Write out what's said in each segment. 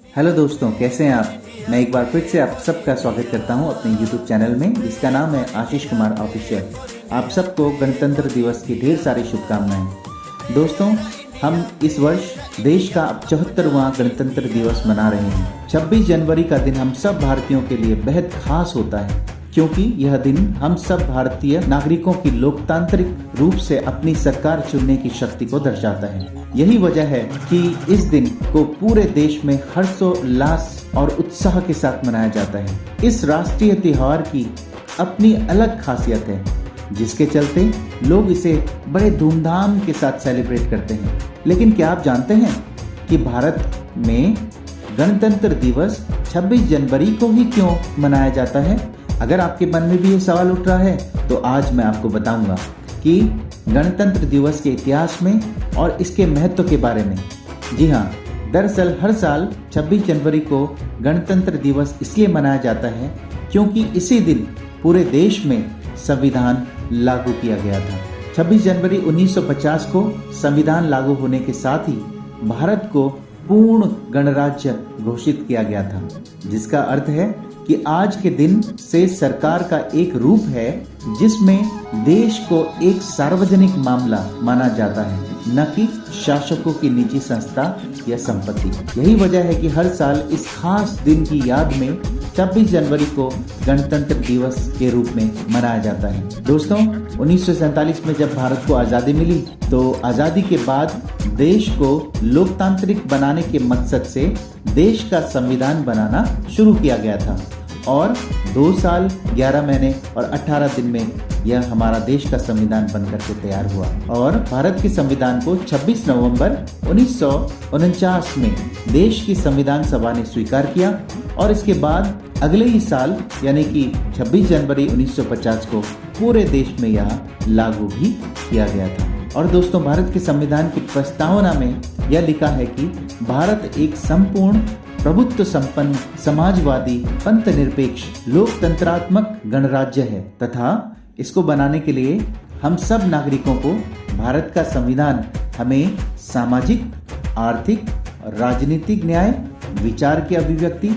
Hello दोस्तों, कैसे हैं आप। मैं एक बार फिर से आप सबका स्वागत करता हूं अपने YouTube चैनल में, जिसका नाम है आशीष कुमार ऑफिशियल। आप सबको गणतंत्र दिवस की ढेर सारी शुभकामनाएं। दोस्तों, हम इस वर्ष देश का 74वां गणतंत्र दिवस मना रहे हैं। 26 जनवरी का दिन हम सब भारतीयों के लिए बेहद खास होता है, क्योंकि यह दिन हम सब भारतीय नागरिकों की लोकतांत्रिक रूप से अपनी सरकार चुनने की शक्ति को दर्शाता है। यही वजह है कि इस दिन को पूरे देश में हर्षोल्लास और उत्साह के साथ मनाया जाता है। इस राष्ट्रीय त्योहार की अपनी अलग खासियत है, जिसके चलते लोग इसे बड़े धूमधाम के साथ सेलिब्रेट करते हैं। लेकिन क्या आप जानते हैं कि भारत में गणतंत्र दिवस 26 जनवरी को ही क्यों मनाया जाता है? अगर आपके मन में भी ये सवाल उठ रहा है तो आज मैं आपको बताऊंगा कि गणतंत्र दिवस के इतिहास में और इसके महत्व के बारे में। जी हाँ, दरअसल हर साल 26 जनवरी को गणतंत्र दिवस इसलिए मनाया जाता है क्योंकि इसी दिन पूरे देश में संविधान लागू किया गया था। 26 जनवरी 1950 को संविधान लागू होने के साथ ही भारत को पूर्ण गणराज्य घोषित किया गया था, जिसका अर्थ है कि आज के दिन से सरकार का एक रूप है जिसमें देश को एक सार्वजनिक मामला माना जाता है, न कि शासकों की निजी संस्था या संपत्ति। यही वजह है कि हर साल इस खास दिन की याद में 26 जनवरी को गणतंत्र दिवस के रूप में मनाया जाता है। दोस्तों, 1947 में जब भारत को आज़ादी मिली तो आज़ादी के बाद देश को लोकतांत्रिक बनाने के मकसद से देश का संविधान बनाना शुरू किया गया था और 2 साल 11 महीने और 18 दिन में यह हमारा देश का संविधान बनकर के तैयार हुआ। और भारत के संविधान को 26 नवंबर 1949 में देश की संविधान सभा ने स्वीकार किया और इसके बाद अगले ही साल यानी कि 26 जनवरी 1950 को पूरे देश में यह लागू भी किया गया था। और दोस्तों, भारत के संविधान की प्रस्तावना में यह लिखा है कि भारत एक संपूर्ण प्रभुत्व संपन्न समाजवादी पंथ निरपेक्ष लोकतंत्रात्मक गणराज्य है तथा इसको बनाने के लिए हम सब नागरिकों को भारत का संविधान हमें सामाजिक, आर्थिक, राजनीतिक न्याय, विचार की अभिव्यक्ति,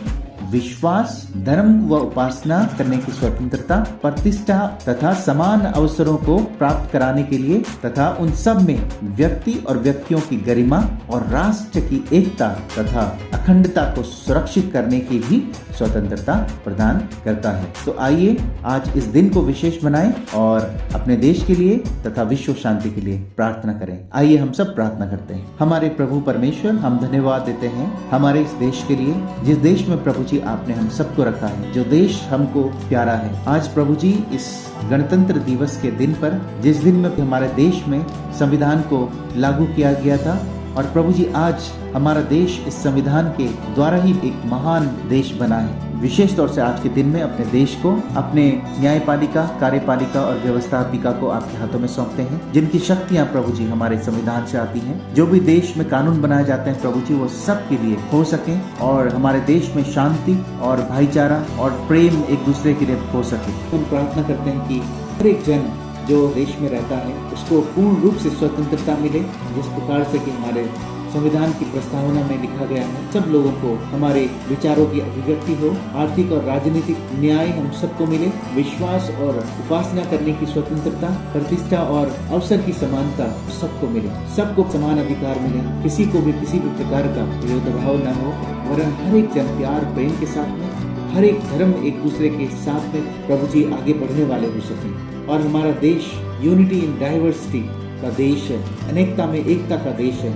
विश्वास, धर्म व उपासना करने की स्वतंत्रता, प्रतिष्ठा तथा समान अवसरों को प्राप्त कराने के लिए तथा उन सब में व्यक्ति और व्यक्तियों की गरिमा और राष्ट्र की एकता तथा अखंडता को सुरक्षित करने की भी स्वतंत्रता प्रदान करता है। तो आइए आज इस दिन को विशेष बनाएं और अपने देश के लिए तथा विश्व शांति के लिए प्रार्थना करें। आइए हम सब प्रार्थना करते हैं। हमारे प्रभु परमेश्वर, हम धन्यवाद देते हैं हमारे इस देश के लिए, जिस देश में प्रभु जी आपने हम सबको रखा है, जो देश हमको प्यारा है। आज प्रभु जी इस गणतंत्र दिवस के दिन पर, जिस दिन में हमारे देश में संविधान को लागू किया गया था और प्रभु जी आज हमारा देश इस संविधान के द्वारा ही एक महान देश बना है। विशेष तौर से आज के दिन में अपने देश को, अपने न्यायपालिका, कार्यपालिका और व्यवस्थापिका को आपके हाथों में सौंपते हैं, जिनकी शक्तियां प्रभु जी हमारे संविधान से आती हैं। जो भी देश में कानून बनाए जाते हैं प्रभु जी, वो सब के लिए हो सके और हमारे देश में शांति और भाईचारा और प्रेम एक दूसरे के लिए हो सके। हम प्रार्थना करते हैं कि हर एक जन जो देश में रहता है उसको पूर्ण रूप से स्वतंत्रता मिले, जिस प्रकार से कि हमारे संविधान की प्रस्तावना में लिखा गया है। सब लोगों को हमारे विचारों की अभिव्यक्ति हो, आर्थिक और राजनीतिक न्याय हम सबको मिले, विश्वास और उपासना करने की स्वतंत्रता, प्रतिष्ठा और अवसर की समानता सबको मिले, सबको समान अधिकार मिले, किसी को भी किसी भी प्रकार का भेदभाव न हो, वरन हर एक जन प्यार प्रेम के साथ में, हर एक धर्म एक दूसरे के साथ में प्रभु जी आगे बढ़ने वाले हो सके। और हमारा देश यूनिटी इन डाइवर्सिटी का देश है, अनेकता में एकता का देश है।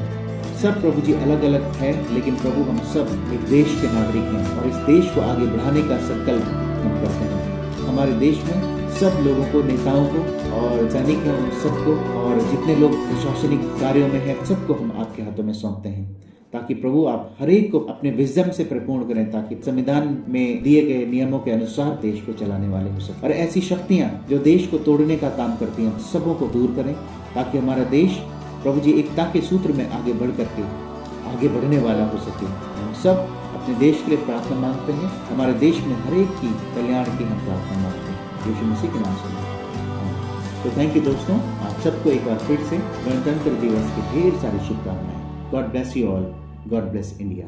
सब प्रभु जी अलग अलग है, लेकिन प्रभु हम सब एक देश के नागरिक हैं और इस देश को आगे बढ़ाने का संकल्प हम करते हैं। हमारे देश में सब लोगों को, नेताओं को और सैनिक हैं उन सबको और जितने लोग प्रशासनिक कार्यों में हैं सबको हम आपके हाथों में सौंपते हैं, ताकि प्रभु आप हर एक को अपने विजडम से परिपूर्ण करें, ताकि संविधान में दिए गए नियमों के अनुसार देश को चलाने वाले हो सके। और ऐसी शक्तियां जो देश को तोड़ने का काम करती हैं सबों को दूर करें, ताकि हमारा देश प्रभु जी एकता के सूत्र में आगे बढ़ करके आगे बढ़ने वाला हो सके। हम सब अपने देश के लिए प्रार्थना मांगते हैं, हमारे देश में हर एक की कल्याण की हम प्रार्थना मांगते हैं यीशु मसीह के नाम से। तो थैंक यू दोस्तों, आप सबको एक बार फिर से गणतंत्र दिवस की ढेर सारी शुभकामनाएं। God bless you all. God bless India.